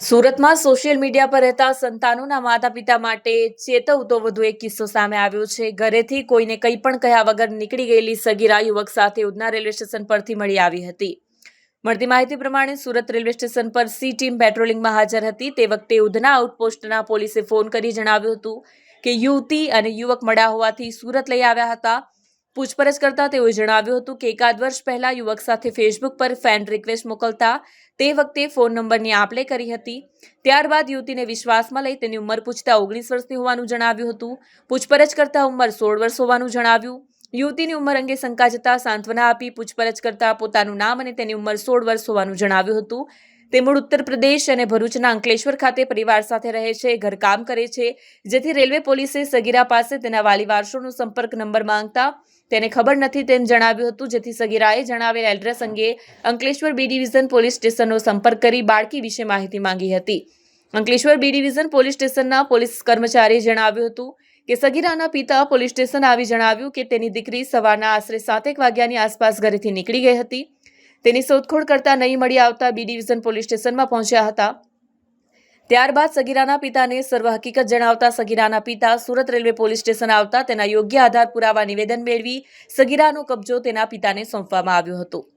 સુરતમાં social media પર રહેતા સંતાનોના માતા-પિતા માટે ચેતવતો વધુ એક કિસ્સો સામે આવ્યો છે. ઘરેથી કોઈને કંઈ પણ કહ્યા વગર નીકળી ગયેલી સગીરા યુવક સાથે ઉધના રેલવે સ્ટેશન પરથી મળી આવી હતી. મળતી માહિતી પ્રમાણે સુરત રેલવે સ્ટેશન પર સી ટીમ પેટ્રોલિંગમાં હાજર હતી. તે વખતે ઉધના આઉટપોસ્ટના પોલીસે ફોન કરી જણાવ્યું હતું કે યુવતી અને યુવક મળ્યા હોવાથી સુરત લઈ આવ્યા હતા. પૂછપરછ કરતા તેઓએ જણાવ્યું હતું કે એકાદ વર્ષ પહેલા યુવક સાથે ફેસબુક પર ફ્રેન્ડ રિક્વેસ્ટ મોકલતા તે વખતે ફોન નંબરની આપ-લે કરી હતી. ત્યારબાદ યુવતીને વિશ્વાસમાં લઈ તેની ઉંમર પૂછતા 19 વર્ષની હોવાનું જણાવ્યું હતું. પૂછપરછ કરતા ઉંમર 16 વર્ષ હોવાનું જણાવ્યું. યુવતીની ઉંમર અંગે શંકા જતા સાંત્વના આપી પૂછપરછ કરતા પોતાનું નામ અને તેની ઉંમર 16 વર્ષ હોવાનું જણાવ્યું હતું. તે મૂળ ઉત્તર પ્રદેશ અને ભરૂચના અંકલેશ્વર ખાતે પરિવાર સાથે રહે છે, ઘરકામ કરે છે, જેથી રેલવે પોલીસે સગીરા પાસે તેના વાલી વારસોનો સંપર્ક નંબર માંગતા તેને ખબર નથી તેમ જણાવ્યું હતું. જેથી સગીરાએ જણાવેલ એડ્રેસ અંગે અંકલેશ્વર બી ડિવિઝન પોલીસ સ્ટેશનનો સંપર્ક કરી બાળકી વિશે માહિતી માંગી હતી. અંકલેશ્વર બી ડિવિઝન પોલીસ સ્ટેશનના પોલીસ કર્મચારીએ જણાવ્યું હતું કે સગીરાના પિતા પોલીસ સ્ટેશન આવી જણાવ્યું કે તેની દીકરી સવારના આશરે 7 વાગ્યાની આસપાસ ઘરેથી નીકળી ગઈ હતી. તેની શોધખોળ કરતા નહીં મળી આવતા બી ડિવિઝન પોલીસ સ્ટેશનમાં પહોંચ્યા હતા. ત્યારબાદ સગીરાના પિતાને સર્વ હકીકત જણાવતા સગીરાના પિતા સુરત રેલવે પોલીસ સ્ટેશન આવતા તેના યોગ્ય આધાર પુરાવા નિવેદન મેળવી સગીરાનો કબજો તેના પિતાને સોંપવામાં આવ્યો હતો.